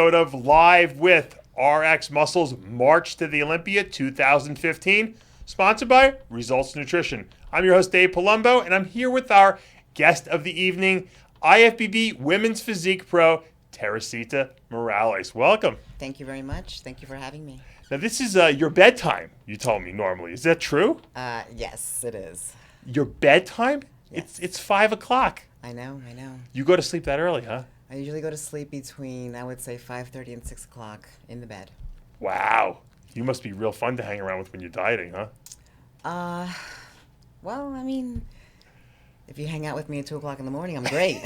episode of Live with RX Muscles March to the Olympia 2015, sponsored by Results Nutrition. I'm your host, Dave Palumbo, and I'm here with our guest of the evening, IFBB Women's Physique Pro, Teresita Morales. Welcome. Thank you very much. Thank you for having me. Now, this is your bedtime, you told me normally. Is that true? Yes, it is. Your bedtime? Yes. It's 5 o'clock. I know. You go to sleep that early, huh? I usually go to sleep between, I would say, 5:30 and 6 o'clock in the bed. Wow. You must be real fun to hang around with when you're dieting, huh? Well, I mean, if you hang out with me at 2 o'clock in the morning, I'm great.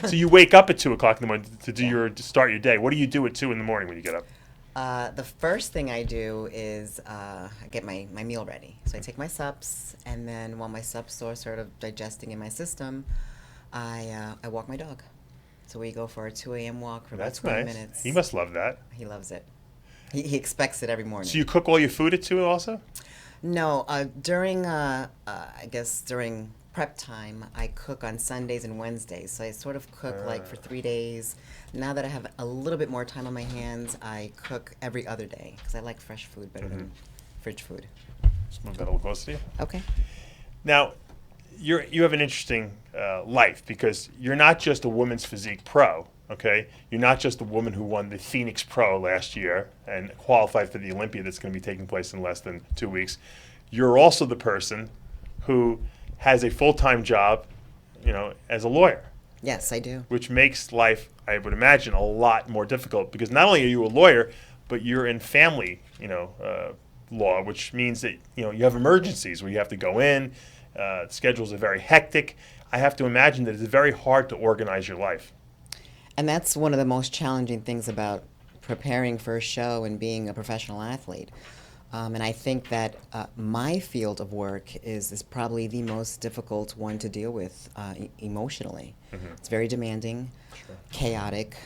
So you wake up at 2 o'clock in the morning to start your day. What do you do at 2 in the morning when you get up? The first thing I do is I get my meal ready. So I take my sups, and then while my sups are sort of digesting in my system, I walk my dog. So we go for a 2 a.m. walk for about 20 minutes. He must love that. He loves it. He expects it every morning. So you cook all your food at 2 also? No, during prep time, I cook on Sundays and Wednesdays. So I sort of cook like for 3 days. Now that I have a little bit more time on my hands, I cook every other day because I like fresh food better than fridge food. Just move that a little closer to you. Okay. Now, you have an interesting life because you're not just a women's physique pro, okay? You're not just a woman who won the Phoenix Pro last year and qualified for the Olympia that's going to be taking place in less than 2 weeks. You're also the person who has a full-time job, as a lawyer. Yes, I do. Which makes life, I would imagine, a lot more difficult because not only are you a lawyer, but you're in family, law, which means that, you have emergencies where you have to go in. Schedules are very hectic. I have to imagine that it's very hard to organize your life. And that's one of the most challenging things about preparing for a show and being a professional athlete. And I think that my field of work is probably the most difficult one to deal with emotionally. It's very demanding, chaotic,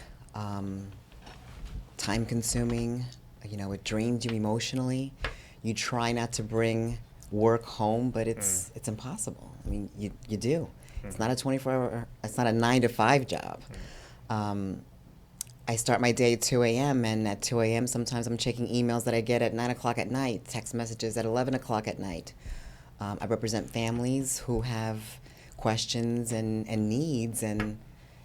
time-consuming. It drains you emotionally. You try not to bring work home, but it's impossible. I mean, you do. It's not a 24-hour, it's not a 9-to-5 job. I start my day at 2 a.m., and at 2 a.m. sometimes I'm checking emails that I get at 9 o'clock at night, text messages at 11 o'clock at night. I represent families who have questions and needs, and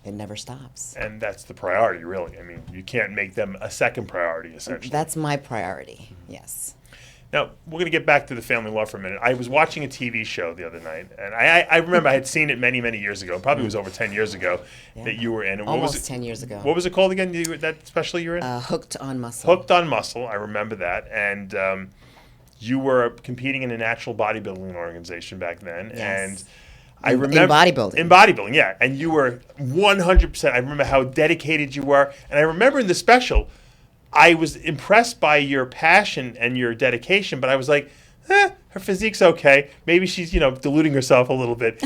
it never stops. And that's the priority, really. I mean, you can't make them a second priority, essentially. That's my priority, yes. Now, we're going to get back to the family law for a minute. I was watching a TV show the other night, and I remember I had seen it many, many years ago. Probably was over 10 years ago that you were in. Almost 10 years ago. What was it called again, that special you were in? Hooked on Muscle. Hooked on Muscle. I remember that. And you were competing in a natural bodybuilding organization back then. Yes. And I remember in bodybuilding. In bodybuilding, yeah. And you were 100%. I remember how dedicated you were. And I remember in the special, I was impressed by your passion and your dedication, but I was like, her physique's okay. Maybe she's, deluding herself a little bit,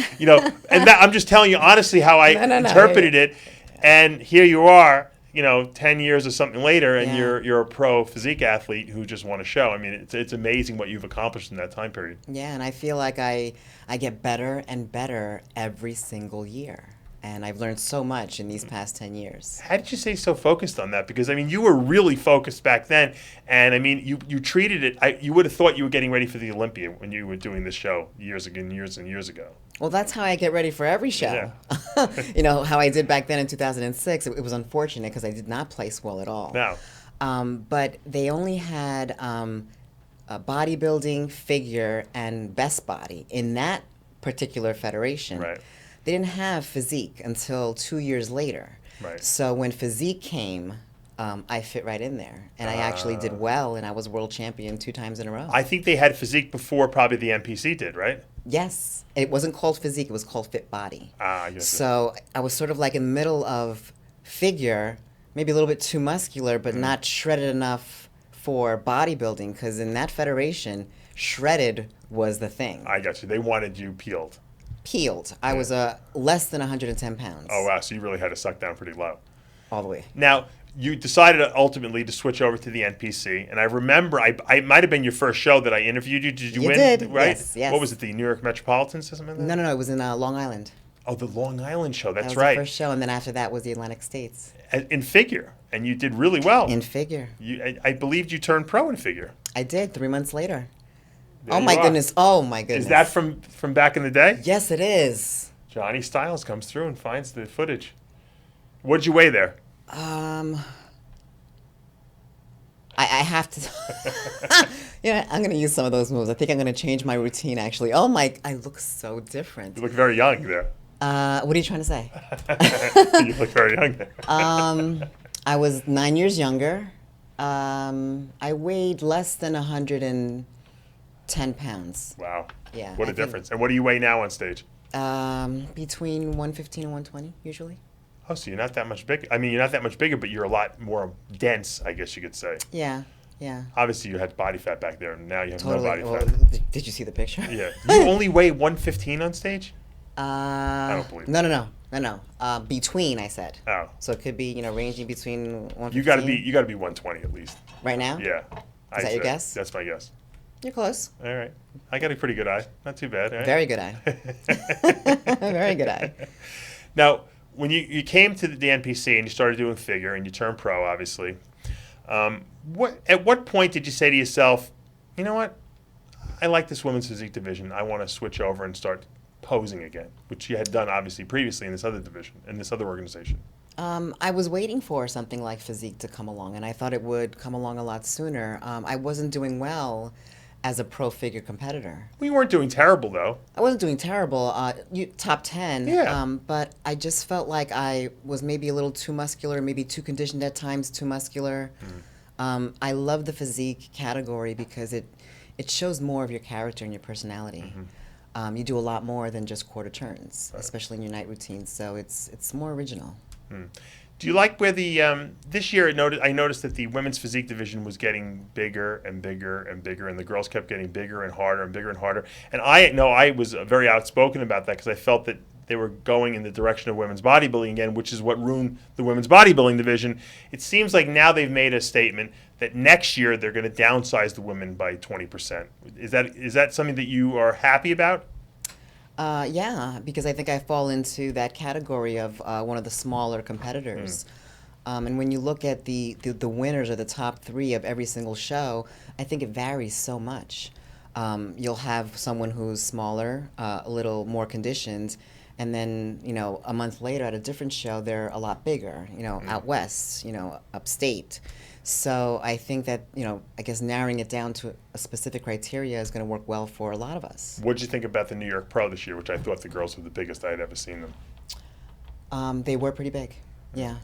And I'm just telling you honestly how I interpreted it. And here you are, 10 years or something later, and you're a pro physique athlete who just won a show. I mean, it's amazing what you've accomplished in that time period. Yeah, and I feel like I get better and better every single year. And I've learned so much in these past 10 years. How did you stay so focused on that? Because, I mean, you were really focused back then. And, I mean, you treated it, you would have thought you were getting ready for the Olympia when you were doing this show years and years ago. Well, that's how I get ready for every show. Yeah. How I did back then in 2006. It was unfortunate because I did not place well at all. No. But they only had a bodybuilding, figure, and best body in that particular federation. Right. They didn't have physique until 2 years later. Right. So when physique came, I fit right in there. And I actually did well, and I was world champion 2 times in a row. I think they had physique before probably the NPC did, right? Yes. It wasn't called physique. It was called fit body. Yes. So I was sort of like in the middle of figure, maybe a little bit too muscular, but not shredded enough for bodybuilding, because in that federation, shredded was the thing. I got you. They wanted you peeled. I was less than 110 pounds. Oh, wow. So you really had to suck down pretty low. All the way. Now, you decided ultimately to switch over to the NPC. And I remember, I might have been your first show that I interviewed you. Did you win? Did. Right? Yes. What was it, the New York Metropolitan or something like that? No. It was in Long Island. Oh, the Long Island show. That That's was right. the first show, and then after that was the Atlantic States. In figure, and you did really well. In figure. I believed you turned pro in figure. I did 3 months later. There Oh you my are. goodness. Oh my goodness. Is that from back in the day? Yes, it is. Johnny Styles comes through and finds the footage. What did you weigh there? I have to. Yeah, I'm gonna use some of those moves. I think I'm gonna change my routine. Actually. Oh my! I look so different. You look very young there. What are you trying to say? You look very young there. I was 9 years younger. I weighed less than 110 pounds. Wow. Yeah. What I a think, difference. And what do you weigh now on stage? Between 115 and 120 usually. Oh, so you're not that much bigger. I mean, you're not that much bigger, but you're a lot more dense, I guess you could say. Yeah. Yeah. Obviously, you had body fat back there, and now you have Totally. no body Well, fat. did you see the picture? Yeah. You only weigh 115 on stage? I don't believe No. Between, I said. Oh. So it could be, ranging between 115. You got to be 120 at least. Right now? Yeah. Is that your guess? That's my guess. You're close. All right. I got a pretty good eye. Not too bad. All right? Very good eye. Very good eye. Now, when you came to the NPC and you started doing figure and you turned pro, obviously, at what point did you say to yourself, you know what, I like this women's physique division. I want to switch over and start posing again, which you had done obviously previously in this other division, in this other organization. I was waiting for something like Physique to come along, and I thought it would come along a lot sooner. I wasn't doing well as a pro figure competitor. We weren't doing terrible, though. I wasn't doing terrible, top 10, Yeah. but I just felt like I was maybe a little too muscular, maybe too conditioned at times, too muscular. I love the physique category because it shows more of your character and your personality. You do a lot more than just quarter turns, especially in your night routines, so it's more original. Do you like where the this year I noticed that the women's physique division was getting bigger and bigger and bigger, and the girls kept getting bigger and harder and bigger and harder. And I know I was very outspoken about that because I felt that they were going in the direction of women's bodybuilding again, which is what ruined the women's bodybuilding division. It seems like now they've made a statement that next year they're going to downsize the women by 20%. Is that something that you are happy about? Yeah, because I think I fall into that category of one of the smaller competitors. And when you look at the winners or the top 3 of every single show, I think it varies so much. You'll have someone who's smaller, a little more conditioned, and then, a month later at a different show, they're a lot bigger, out west, upstate. So I think that, I guess narrowing it down to a specific criteria is going to work well for a lot of us. What did you think about the New York Pro this year, which I thought the girls were the biggest I had ever seen them? They were pretty big, yeah.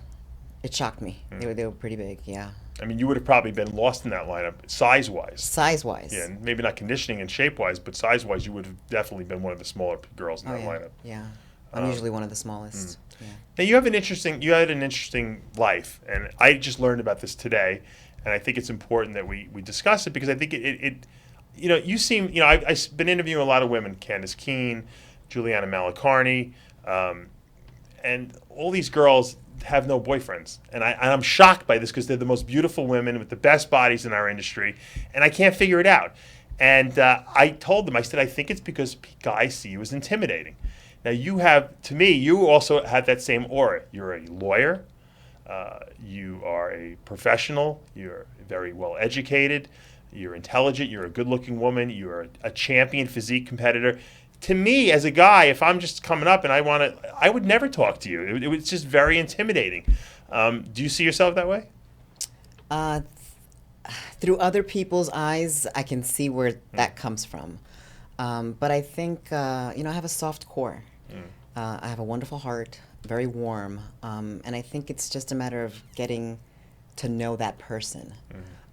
It shocked me. They were pretty big, yeah. I mean, you would have probably been lost in that lineup, size-wise. Size-wise. Yeah, and maybe not conditioning and shape-wise, but size-wise, you would have definitely been one of the smaller girls in that lineup. Yeah. I'm usually one of the smallest. Yeah. Now you had an interesting life, and I just learned about this today, and I think it's important that we discuss it because I think you seem, I've been interviewing a lot of women, Candace Keene, Juliana Malacarni, and all these girls have no boyfriends, and I'm shocked by this because they're the most beautiful women with the best bodies in our industry, and I can't figure it out. And I told them, I said, I think it's because guys see you as intimidating. Now you also had that same aura. You're a lawyer, you are a professional, you're very well educated, you're intelligent, you're a good-looking woman, you're a champion physique competitor. To me, as a guy, if I'm just coming up and I would never talk to you. It was just very intimidating. Do you see yourself that way? Through other people's eyes, I can see where that comes from. But I think, I have a soft core. I have a wonderful heart, very warm. And I think it's just a matter of getting to know that person.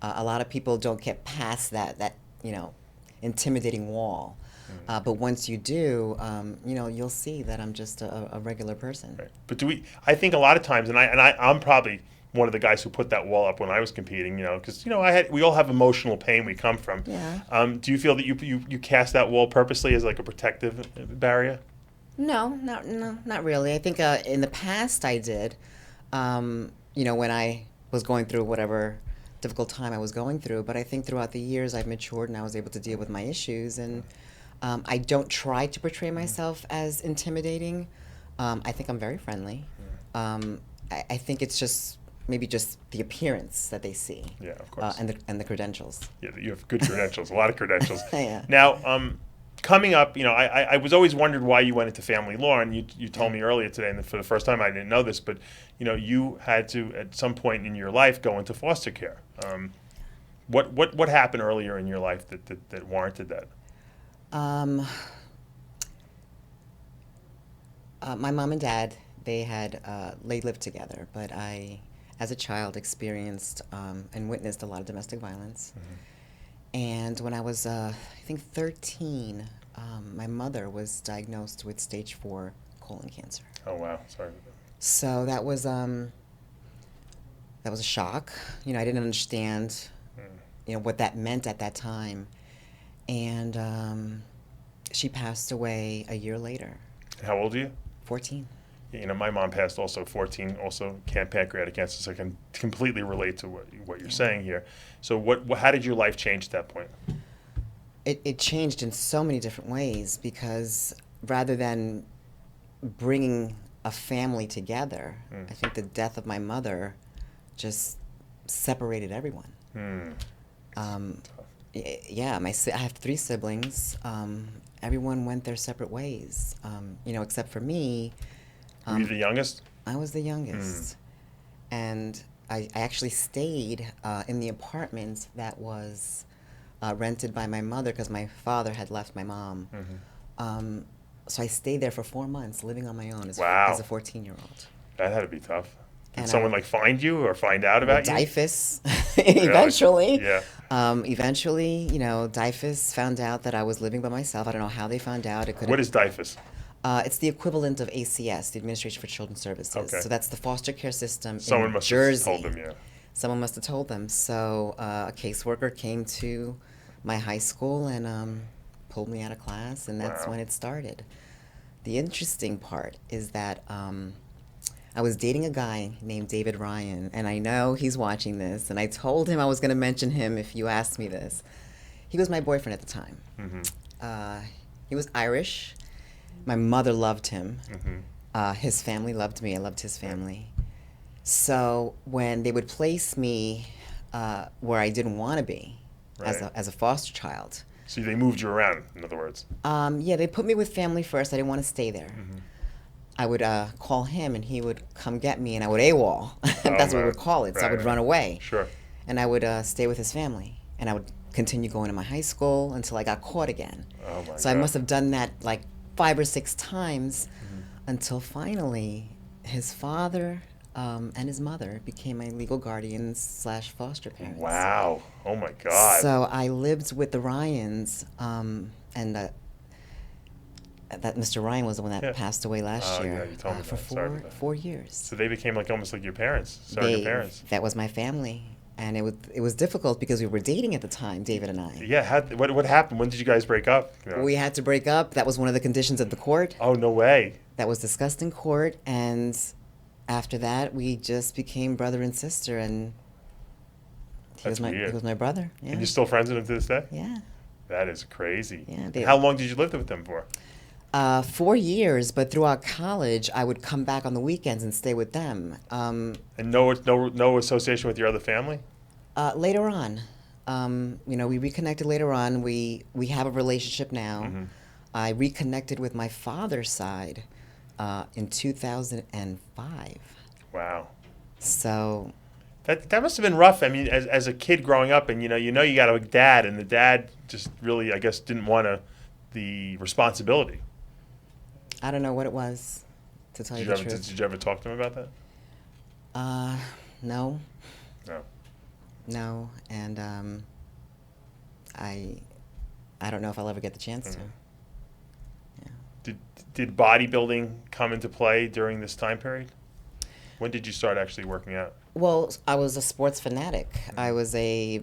A lot of people don't get past that intimidating wall. But once you do, you'll see that I'm just a regular person. Right. But I think a lot of times, and I'm probably one of the guys who put that wall up when I was competing, because we all have emotional pain we come from. Yeah. Do you feel that you cast that wall purposely as like a protective barrier? No, not really. I think in the past I did. When I was going through whatever difficult time I was going through. But I think throughout the years I've matured and I was able to deal with my issues. And I don't try to portray myself as intimidating. I think I'm very friendly. I think it's just maybe just the appearance that they see. Yeah, of course. And the credentials. Yeah, you have good credentials, a lot of credentials. Yeah. Now, coming up, I was always wondered why you went into family law, and you told me earlier today, and for the first time I didn't know this, but you had to at some point in your life go into foster care. What happened earlier in your life that warranted that? My mom and dad, they lived together, but I, as a child, experienced and witnessed a lot of domestic violence. And when I was, I think, 13, my mother was diagnosed with stage 4 colon cancer. Oh wow, sorry. So that was a shock. I didn't understand, what that meant at that time. And she passed away a year later. How old are you? 14. My mom passed also 14, also pancreatic cancer, so I can completely relate to what you're saying here. So how did your life change at that point? It changed in so many different ways, because rather than bringing a family together, I think the death of my mother just separated everyone. Yeah, I have 3 siblings. Everyone went their separate ways, except for me. Were you the youngest? I was the youngest. And I actually stayed in the apartment that was rented by my mother because my father had left my mom. So I stayed there for 4 months, living on my own as a 14-year-old. That had to be tough. Did someone find you or find out about you? DIFUS, eventually. Yeah. Eventually, DIFUS found out that I was living by myself. I don't know how they found out. What is DIFUS? It's the equivalent of ACS, the Administration for Children's Services. Okay. So that's the foster care system Someone in must Jersey. have told them, yeah. Someone must have told them. So a caseworker came to my high school and pulled me out of class, and that's when it started. The interesting part is that I was dating a guy named David Ryan, and I know he's watching this, and I told him I was going to mention him if you asked me this. He was my boyfriend at the time. He was Irish. My mother loved him. His family loved me. I loved his family. So when they would place me where I didn't want to be as a foster child. So they moved you around, in other words. Yeah, they put me with family first. I didn't want to stay there. I would call him, and he would come get me, and I would AWOL. That's what we would call it. So I would run away. Sure. And I would stay with his family. And I would continue going to my high school until I got caught again. Oh, my God. So I must have done that 5 or 6 times until finally his father and his mother became my legal guardians / foster parents. Wow. Oh, my God. So I lived with the Ryans, and that Mr. Ryan was the one that passed away last year. Yeah, you told me for that. 4 years. So they became almost like your parents, surrogate parents. That was my family. And it was difficult because we were dating at the time, David and I. Yeah, what happened? When did you guys break up? We had to break up. That was one of the conditions of the court. Oh, no way. That was discussed in court, and after that, we just became brother and sister, and he was my brother. Yeah. And you're still friends with him to this day? Yeah. That is crazy. Yeah. How long did you live with them for? 4 years, but throughout college, I would come back on the weekends and stay with them. And no association with your other family? Later on, we reconnected later on. We have a relationship now. I reconnected with my father's side in 2005. Wow. So that must have been rough. I mean, as a kid growing up, and you got a dad, and the dad just really, I guess, didn't want the responsibility. I don't know what it was, to tell you the truth. Did you ever talk to him about that? No. No. No, and I don't know if I'll ever get the chance to. Yeah. Did bodybuilding come into play during this time period? When did you start actually working out? Well, I was a sports fanatic. I was a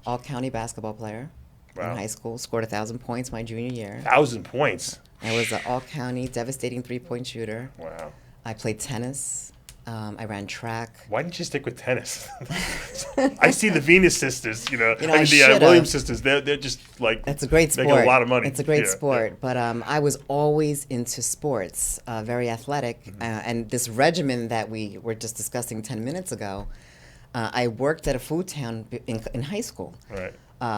all-county basketball player in high school. Scored 1,000 points my junior year. 1,000 points? I was an all-county devastating three-point shooter. Wow. I played tennis. I ran track. Why didn't you stick with tennis? I see the Venus sisters, You know, I mean, the Williams sisters. They're just like That's a great sport. making a lot of money. It's a great Yeah, sport. yeah. But I was always into sports, very athletic. And this regimen that we were just discussing 10 minutes ago, I worked at a food town in high school. Right.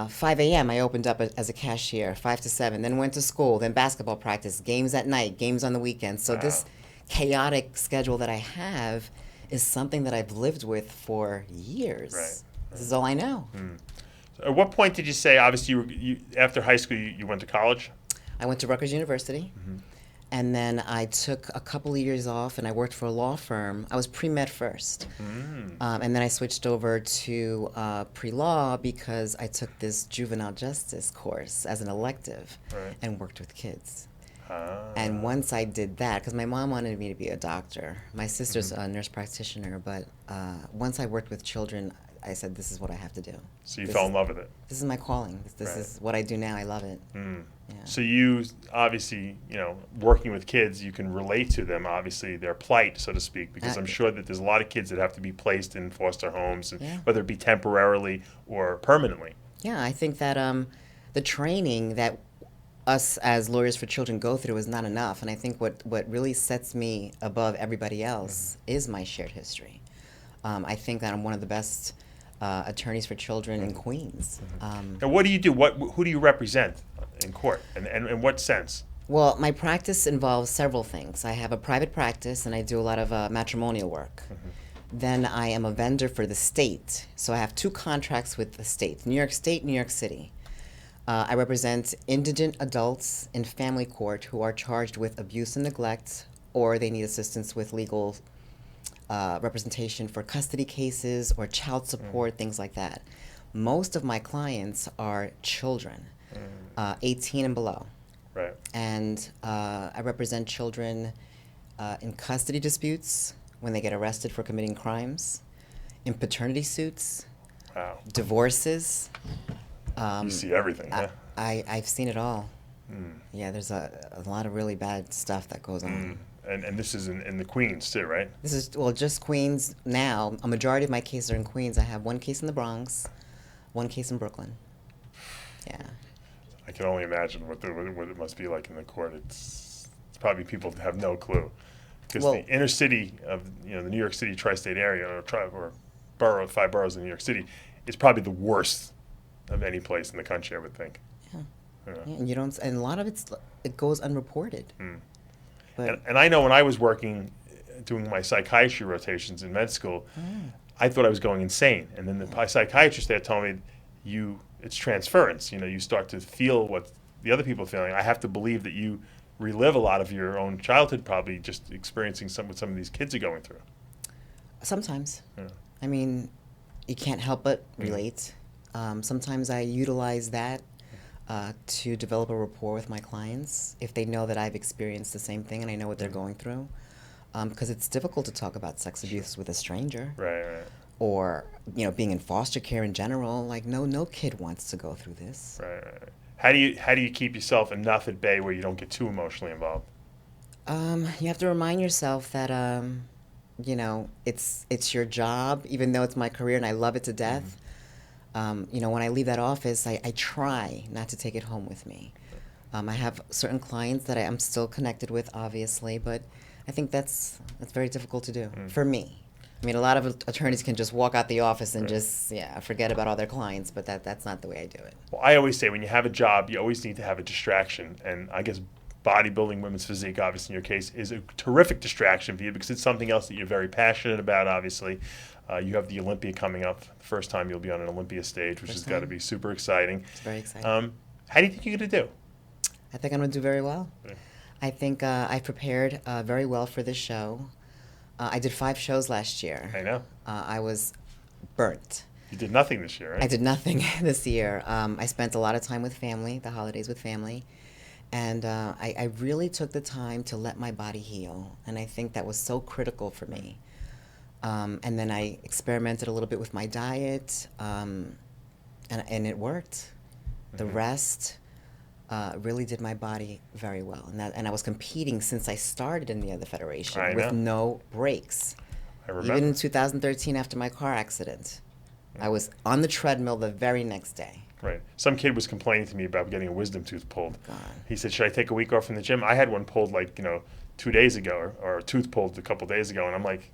5 a.m. I opened up as a cashier, 5 to 7, then went to school, then basketball practice, games at night, games on the weekends. So this chaotic schedule that I have is something that I've lived with for years. Right. This is all I know. So at what point did you say, obviously, you after high school, you went to college? I went to Rutgers University, and then I took a couple of years off, and I worked for a law firm. I was pre-med first, and then I switched over to pre-law because I took this juvenile justice course as an elective and worked with kids. And once I did that, because my mom wanted me to be a doctor, my sister's a nurse practitioner, but once I worked with children, I said, this is what I have to do. So you fell in love with it. This is my calling. This is what I do now. I love it. Yeah. So you obviously, working with kids, you can relate to them, obviously, their plight, so to speak, because I'm sure that there's a lot of kids that have to be placed in foster homes, and whether it be temporarily or permanently. Yeah, I think that the training that us as lawyers for children go through is not enough. And I think what really sets me above everybody else is my shared history. I think that I'm one of the best attorneys for children in Queens. And what do you do? Who do you represent in court, and in what sense? Well, my practice involves several things. I have a private practice, and I do a lot of matrimonial work. Then I am a vendor for the state. So I have 2 contracts with the state, New York State, New York City. I represent indigent adults in family court who are charged with abuse and neglect, or they need assistance with legal representation for custody cases or child support, things like that. Most of my clients are children, 18 and below. Right. And I represent children in custody disputes when they get arrested for committing crimes, in paternity suits, divorces. You see everything, yeah? I've seen it all. Yeah, there's a lot of really bad stuff that goes on. And this is in the Queens, too, right? This is, just Queens now. A majority of my cases are in Queens. I have 1 case in the Bronx, 1 case in Brooklyn. Yeah. I can only imagine what it must be like in the court. It's probably people have no clue. Because the inner city of the New York City tri-state area, or 5 boroughs in New York City, is probably the worst of any place in the country, I would think. Yeah, and and a lot of it goes unreported. But and I know when I was working, doing my psychiatry rotations in med school, I thought I was going insane. And then the psychiatrist there told me, it's transference. You start to feel what the other people are feeling. I have to believe that you relive a lot of your own childhood, probably just experiencing what some of these kids are going through. Sometimes. I mean, you can't help but relate. Sometimes I utilize that to develop a rapport with my clients if they know that I've experienced the same thing and I know what they're going through. Because it's difficult to talk about sex abuse with a stranger. Right. Or, being in foster care in general. Like, no kid wants to go through this. Right. How do you keep yourself enough at bay where you don't get too emotionally involved? You have to remind yourself that, it's your job, even though it's my career and I love it to death. When I leave that office, I try not to take it home with me. I have certain clients that I'm still connected with, obviously, but I think that's very difficult to do for me. I mean, a lot of attorneys can just walk out the office and just forget about all their clients, but that's not the way I do it. Well, I always say when you have a job, you always need to have a distraction, and I guess bodybuilding, women's physique, obviously in your case, is a terrific distraction for you because it's something else that you're very passionate about, obviously. You have the Olympia coming up. The first time you'll be on an Olympia stage, which has got to be super exciting. It's very exciting. How do you think you're going to do? I think I'm going to do very well. Yeah. I think I prepared very well for this show. I did 5 shows last year. I know. I was burnt. You did nothing this year, right? I did nothing this year. I spent a lot of time with family, the holidays with family. And I really took the time to let my body heal. And I think that was so critical for me. And then I experimented a little bit with my diet, and it worked. The rest really did my body very well. And I was competing since I started in the other federation with no breaks. I remember. Even in 2013 after my car accident, I was on the treadmill the very next day. Right. Some kid was complaining to me about getting a wisdom tooth pulled. God. He said, should I take a week off from the gym? I had one pulled 2 days ago, or a tooth pulled a couple days ago, and I'm like,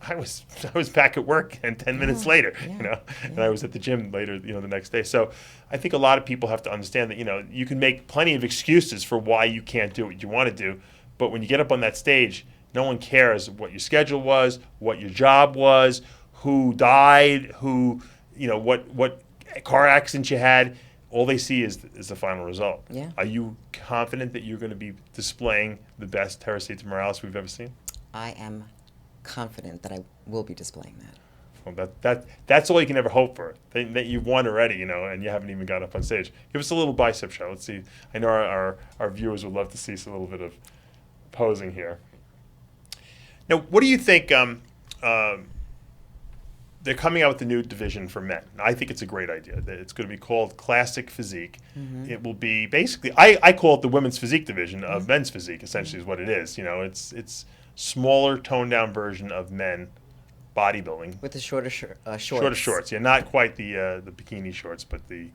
I was back at work and 10 minutes later, and I was at the gym later, the next day. So I think a lot of people have to understand that, you can make plenty of excuses for why you can't do what you want to do, but when you get up on that stage, no one cares what your schedule was, what your job was, who died, what car accident you had. All they see is the final result. Yeah. Are you confident that you're going to be displaying the best Teresita Morales we've ever seen? I am confident that I will be displaying that. Well, that's all you can ever hope for. That you've won already, and you haven't even got up on stage. Give us a little bicep show. Let's see. I know our viewers would love to see a little bit of posing here. Now, what do you think? They're coming out with the new division for men. I think it's a great idea. It's going to be called Classic Physique. Mm-hmm. It will be basically, I call it the women's physique division of men's physique, essentially is what it is. It's smaller, toned-down version of men bodybuilding. With the shorter shorts. Shorter shorts, yeah. Not quite the bikini shorts, but the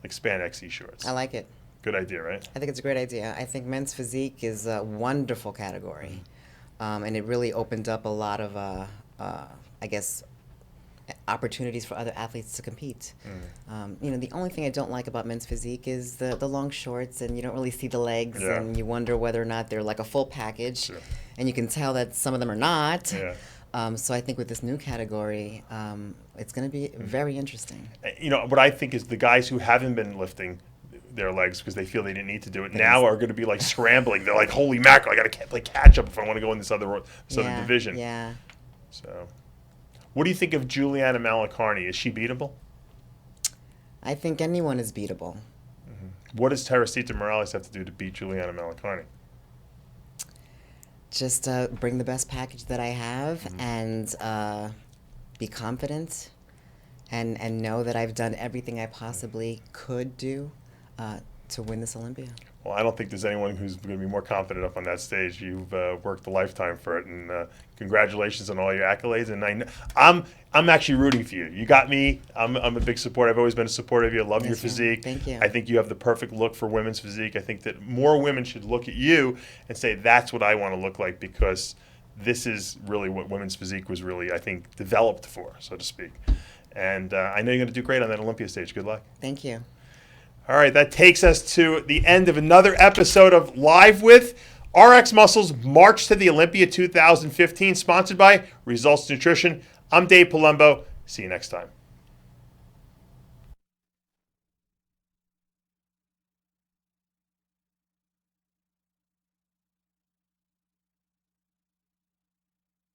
spandex-y shorts. I like it. Good idea, right? I think it's a great idea. I think men's physique is a wonderful category. And it really opened up a lot of, opportunities for other athletes to compete. The only thing I don't like about men's physique is the long shorts, and you don't really see the legs, and you wonder whether or not they're like a full package, and you can tell that some of them are not. Yeah. So I think with this new category, it's going to be very interesting. What I think is the guys who haven't been lifting their legs because they feel they didn't need to do it now are going to be like scrambling. They're like, holy mackerel, I got to play catch up if I want to go in this other division. Yeah. So, what do you think of Juliana Malacarni? Is she beatable? I think anyone is beatable. Mm-hmm. What does Teresita Morales have to do to beat Juliana Malacarni? Just bring the best package that I have and be confident and know that I've done everything I possibly could do to win this Olympia. Well, I don't think there's anyone who's going to be more confident up on that stage. You've worked a lifetime for it, and congratulations on all your accolades. And I'm actually rooting for you. You got me. I'm a big supporter. I've always been a supporter of you. I love your physique. Thank you. I think you have the perfect look for women's physique. I think that more women should look at you and say, that's what I want to look like, because this is really what women's physique was really, I think, developed for, so to speak. And I know you're going to do great on that Olympia stage. Good luck. Thank you. All right, that takes us to the end of another episode of Live With. RX Muscles March to the Olympia 2015, sponsored by Results Nutrition. I'm Dave Palumbo. See you next time.